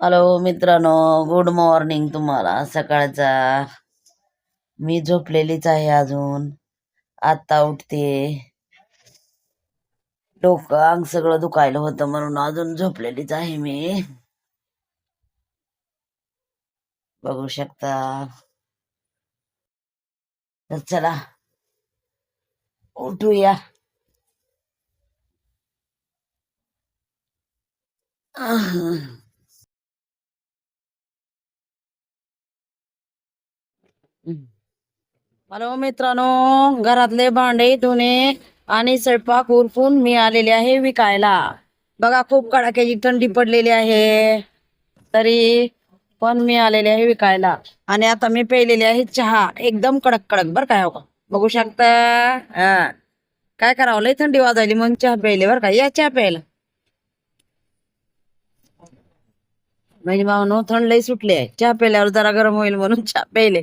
Hello मित्रांनो, good morning तुम्हाला सकाळचा. मी झोपलेलीच आहे अजून. आता उठते. डोकं अंग सगळं दुखायला होतं म्हणून अजून झोपलेलीच आहे मी. बघू शकता. तर चला उठूया. हॅलो मित्रांनो, घरातले भांडे धुणे आणि स्वयंपाक उरकून मी आलेले आहे विकायला. बघा, खूप कडाक्याची थंडी पडलेली आहे, तरी पण मी आलेले आहे विकायला. आणि आता मी प्यायलेली आहे चहा, एकदम कडक कडक बर काय. हो का, बघू शकता. हा, काय करावं, लय थंडी वाजायली म्हणून चहा प्यायले बर का. या चहा प्यायला. म्हणजे भावनो, थंड लय सुटली आहे, चहा प्यायल्यावर जरा गरम होईल म्हणून चहा प्यायले.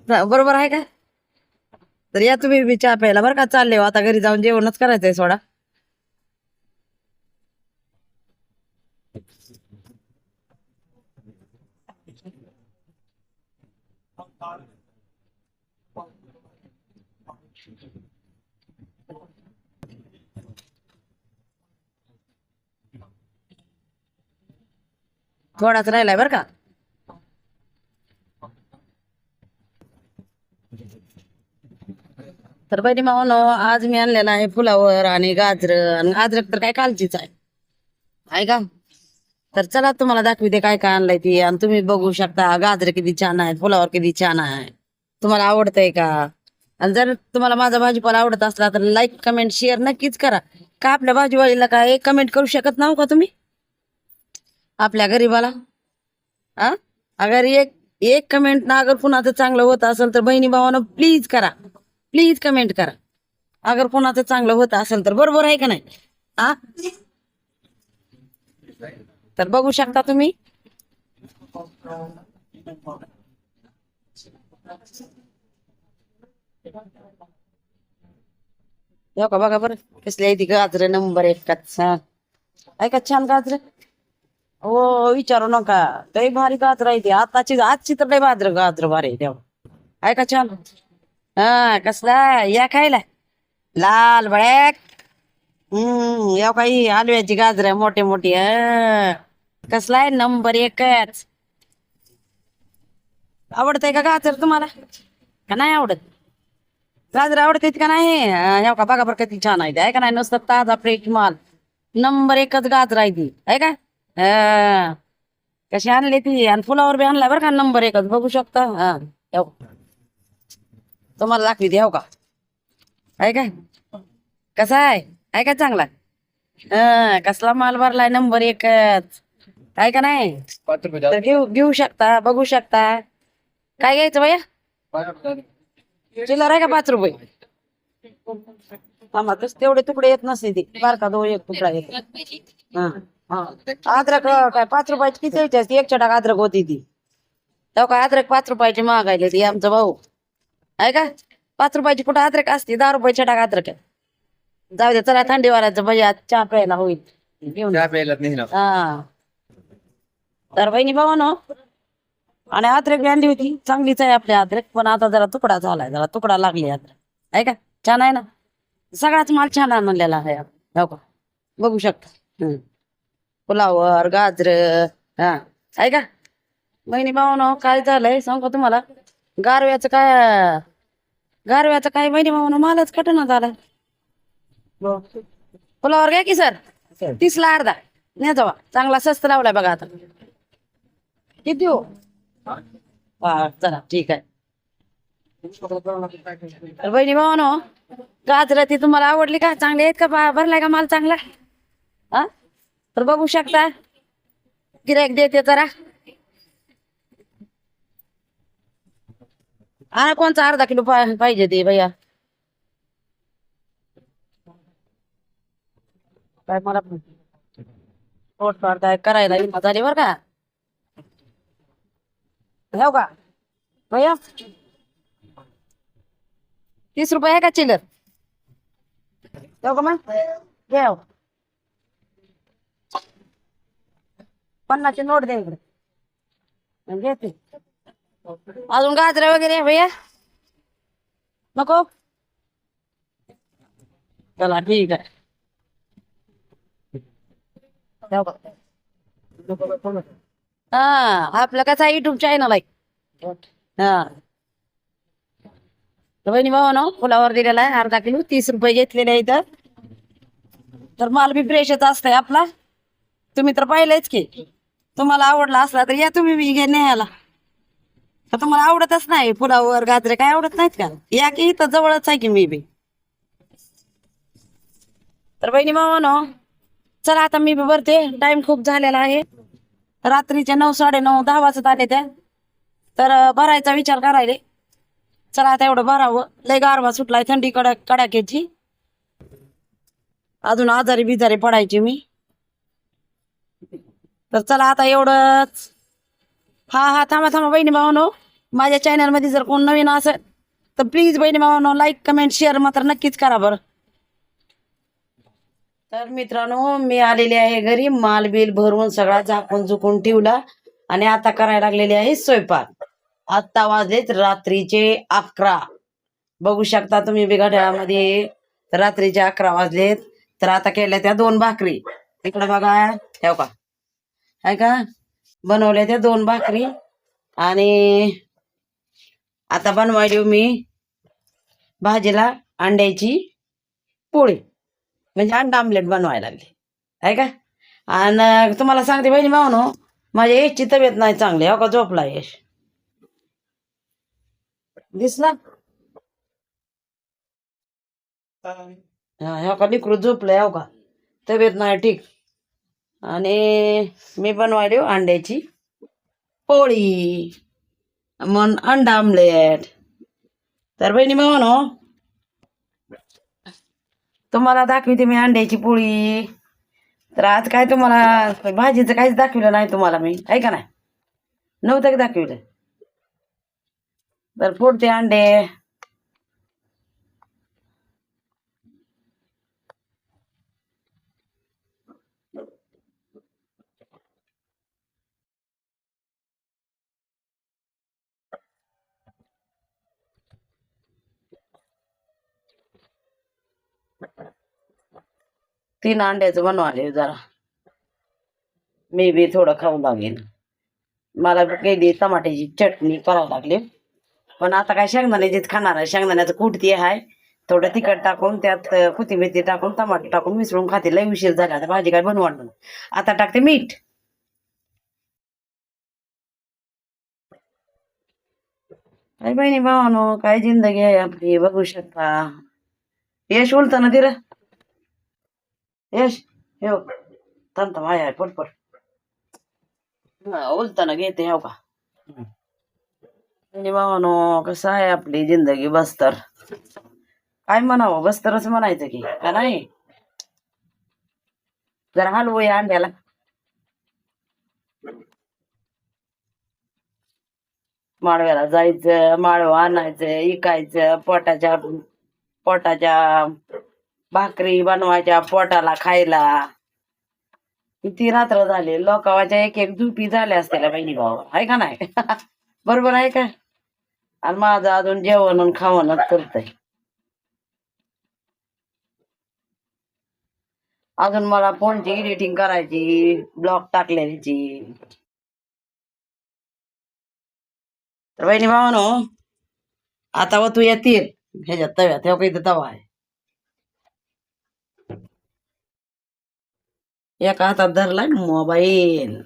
बरोबर आहे का? तर या तुम्ही बी चहा प्यायला बरं का. चालले हो आता घरी, जाऊन जेवणच करायचंय सोडा. थोडाच राहिलाय बर का. तर बहिणी भावानो, आज मी आणलेला आहे फुलावर आणि गाजर. आणि गाजर तर काय कालचीच आहे का. तर चला तुम्हाला दाखवते काय काय आणलंय ती. आणि तुम्ही बघू शकता, गाजर किती छान आहेत, फुलावर किती छान आहे. तुम्हाला आवडतंय का? आणि जर तुम्हाला माझा भाजीपाला आवडत असला तर लाईक कमेंट शेअर नक्कीच करा. का आपल्या भाजीवालीला काय एक कमेंट करू शकत नाहो का तुम्ही? आपल्या गरीबाला. हा, अगर एक एक कमेंट ना अगर कुणाचं चांगलं होत असेल तर बहिणी भावानं प्लीज करा. प्लीज कमेंट करा. अगर कुणाचं चांगलं होत असेल तर, बरोबर आहे का नाही? हा, तर बघू शकता तुम्ही. हो का, बघा बरं कसली आहे ती गाजर, नंबर एक. हा, ऐका, छान गाजर. हो, विचारू नका. लय भारी गाजर आहे ती. आजची तर लय गाजर गाजर भारी आहे तेव्हा. ऐका, छान. हा, कसला या खायला. लाल बळ्याक. या काही आलव्याची गाजर मोठे मोठी. कसला आहे, नंबर एकच. आवडतंय का गाजर तुम्हाला, का नाही आवडत? गाजर आवडते का नाही? हो का, बघा बरं किती छान आहे ते. आहे का नाही, नुसतं ताजा फ्रेश माल. नंबर एकच गाजर आहे ती, आहे का. हा, कशी आणली ती. आणि फुलावर बी आणलाय बरं का, नंबर एकच. बघू शकता. हा, हो. तुम्हाला दाखवी दे. हो का, आहे का, कसा आहे का चांगला. कसला माल भरलाय, नंबर एकच. आहे का नाही. तर घेऊ घेऊ शकता, बघू शकता. काय घ्यायचं भैया? चिल्लर आहे का 5 रुपये? आम्हाला तस तेवढे तुकडे येत नसते ती, बारका दो एक तुकडा येत. हा, हा. अद्रक काय 5 रुपयाची किती यायची असते, 1 छटाक अद्रक होती ती. तेव्हा काय अद्रक 5 रुपयाची महागायली ती, आमचा भाऊ. आहे का, 5 रुपयाची कुठं अद्रक असते, 10 रुपये छटाक अद्रक. जाऊ दे, चला थंडी वारायचं भैया, चहा प्यायला होईल. घेऊन हा. तर बहिणी भावानो, आणि अद्रक आणली होती, चांगलीच आहे आपली अद्रक. पण आता जरा तुकडा झालाय, जरा तुकडा लागली अद्रक. आहे का, छान आहे ना. सगळाच माल छान आहे म्हणलेला आहे. हो का, बघू शकता. फुलावर गाजर. हा, आहे का. बहिणी भावानो, काय झालंय सांगू का तुम्हाला. गारव्याचं काय, गारव्याचं काय बहिणी भावानो, मालच कटना झालाय. फुलावर घ्या की सर, 30ला अर्धा. नाही जावा, चांगला स्वस्त लावलाय बघा आता. किती हो? हा, चला ठीक आहे. तर बहिणी भावानो, गाजर ती तुम्हाला आवडली का, चांगली आहेत का, भरलाय का माल चांगला. हा, तर बघू शकता. गिऱ्हाईक देते जरा. कोणचा अर्धा किलो पाहिजे ते भैया. काय मला पोट काढताय करायला हिंमत झाली बर का. हो का भैया, 30 रुपये आहे का चिल्लर? हो का मग, घ्या हो. 50ची नोट द्या इकडे घेते. अजून गाजरे वगैरे भैया नको. चला ठीक आहे. हा आपलं कसा युट्यूब चॅनल आहे. हा वहिनी भावानो फुलावर दिलेला आहे अर्धा किलो 30 रुपये घेतलेले आहे इथं. तर माल बी फ्रेशच असतंय आपला. तुम्ही तर पाहिलंच की. तुम्हाला आवडला असला तर या तुम्ही बी घे न्यायला. तर तुम्हाला आवडतच नाही फुलावर गाजरे काय आवडत नाहीत का या की इथं जवळच आहे की मी बी. तर बहिणी भावानो चला आता मी बी भरते टाइम खूप झालेला आहे. रात्रीचे 9 9:30 10 वाजत आले त्या. तर भरायचा विचार करायले. चला आता एवढं भरावं लय गारवा सुटलाय थंडी कडाक्याची. अजून आजारी बिजारी पडायची मी. तर चला आता एवढंच. हा हा थांबा थांबा बहिणी भावानो माझ्या चॅनल मध्ये जर कोण नवीन असेल तर प्लीज बहिणी भावानो लाईक कमेंट शेअर मात्र नक्कीच करा बरं. तर मित्रांनो मी आलेले आहे घरी माल बिल भरून सगळा झाकून झुकून ठेवला आणि आता करायला लागलेले आहे स्वयंपाक. आता वाजलेत रात्रीचे 11. बघू शकता तुम्ही बी घड्याळामध्ये रात्रीचे 11 वाजलेत. तर आता केल्या त्या 2 भाकरी. इकडे बघा ठेव का आहे का बनवल्या त्या 2 भाकरी. आणि आता बनवायली मी भाजीला अंड्याची पोळी म्हणजे अंडा आमलेट बनवायला लागले आहे का. आणि तुम्हाला सांगते बहिणी भावनो माझ्या यशची तब्येत नाही चांगली हो का झोपला यश दिसला. हा हो का लिकरू झोपलंय हो का तब्येत नाही ठीक. आणि मी बनवायली अंड्याची पोळी मन अंडा आमलेट. तर बहिणी भावनो तुम्हाला दाखवते मी अंड्याची पोळी. तर आज काय तुम्हाला भाजीचं काहीच दाखवलं नाही तुम्हाला मी आहे का नाही नव्हतं की दाखवलं. तर फोडते अंडे. तीन अंड्याचं बनवाले जरा मी बी थोडं खाऊ लागेल. मला केली टमाट्याची चटणी करावं लागली. पण आता काय शेंगदाण्याचीच खाणार आहे. शेंगदाण्याचं कूट ते आहे थोडं तिखट टाकून त्यात कोथिंबीर टाकून टमाटर टाकून मिसळून खाते. लय उशीर झाला आता भाजी काय बनवणार. आता टाकते मीठ. काय बहिणी भावानो काय जिंदगी आहे आपली बघू शकता. यश उलताना तिला यश हे तंत माय आहे पटपट उलताना घेते हो का. बहिणी भावानो कसं आहे आपली जिंदगी बस्तर काय म्हणावं बस्तरच म्हणायचं की का नाही. जरा हलवूया अंड्याला. माळव्याला जायचं माळव आणायचं इकायचं पोटाच्या पोटाच्या भाकरी बनवायच्या पोटाला खायला. किती रात्र झाले लोकांच्या एक एक झुपी झाल्या असतील बहिणी भाऊ आहे का नाही बरोबर आहे का. आणि माझं अजून जेवण खावणच करतय. अजून मला फोनची एडिटिंग करायची ब्लॉग टाकलेलीची. तर बहिणी भावानो आता तू येतील ह्याच्यात तव्यात तेव्हा काही तवा आहे. एका हातात धरलाय मोबाईल.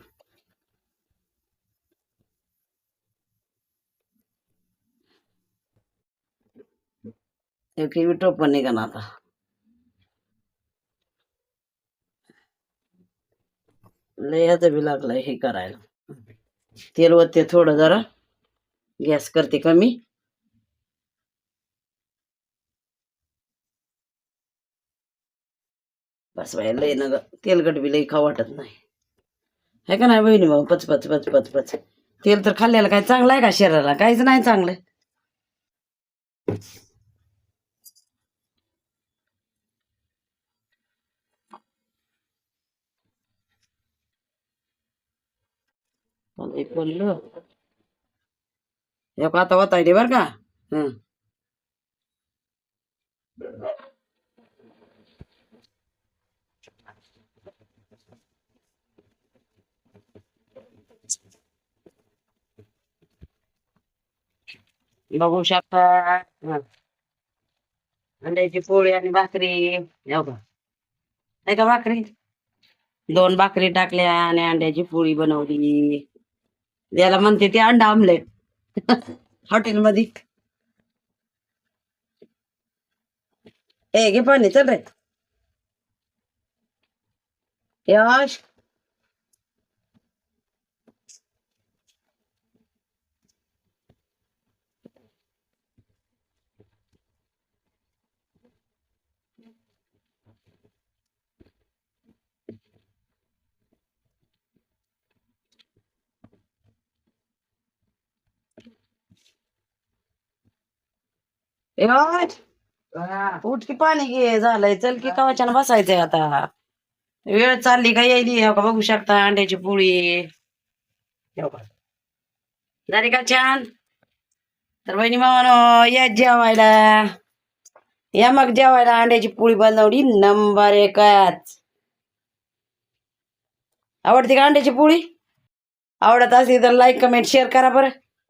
एक विटो पण निघा आता. लय बी लागलाय हे करायला. तेल वरते थोडं जरा गॅस करते कमी. बस बाय लय न तेलकट बी लय खाऊ वाटत नाही है का नाही बहिणी भाऊ. पच पच पच पच पच तेल तर खाल्ल्याला काय चांगलं आहे का शरीराला काहीच नाही चांगलं. पडलं एक आता होता येते बर का. हं. बघू शकता. हं. अंड्याची पोळी आणि भाकरी हो का नाही का भाकरी 2 भाकरी टाकल्या आणि अंड्याची पोळी बनवली. याला म्हणते ते अंडा आमलेट हॉटेलमध्ये. ए घे पाणी चल रे यश. यश उठ की पाणी घे झालंय चल की कवाच्यानं बसायचंय आता. वेळ चालली का यायली हो का बघू शकता अंड्याची पोळी हो का. झाली का छान. तर बहिणी मामानो या जेवायला. या मग जेवायला अंड्याची पोळी बनवली नंबर एकच. आवडते का अंड्याची पोळी. आवडत असेल तर लाईक कमेंट शेअर करा बरं.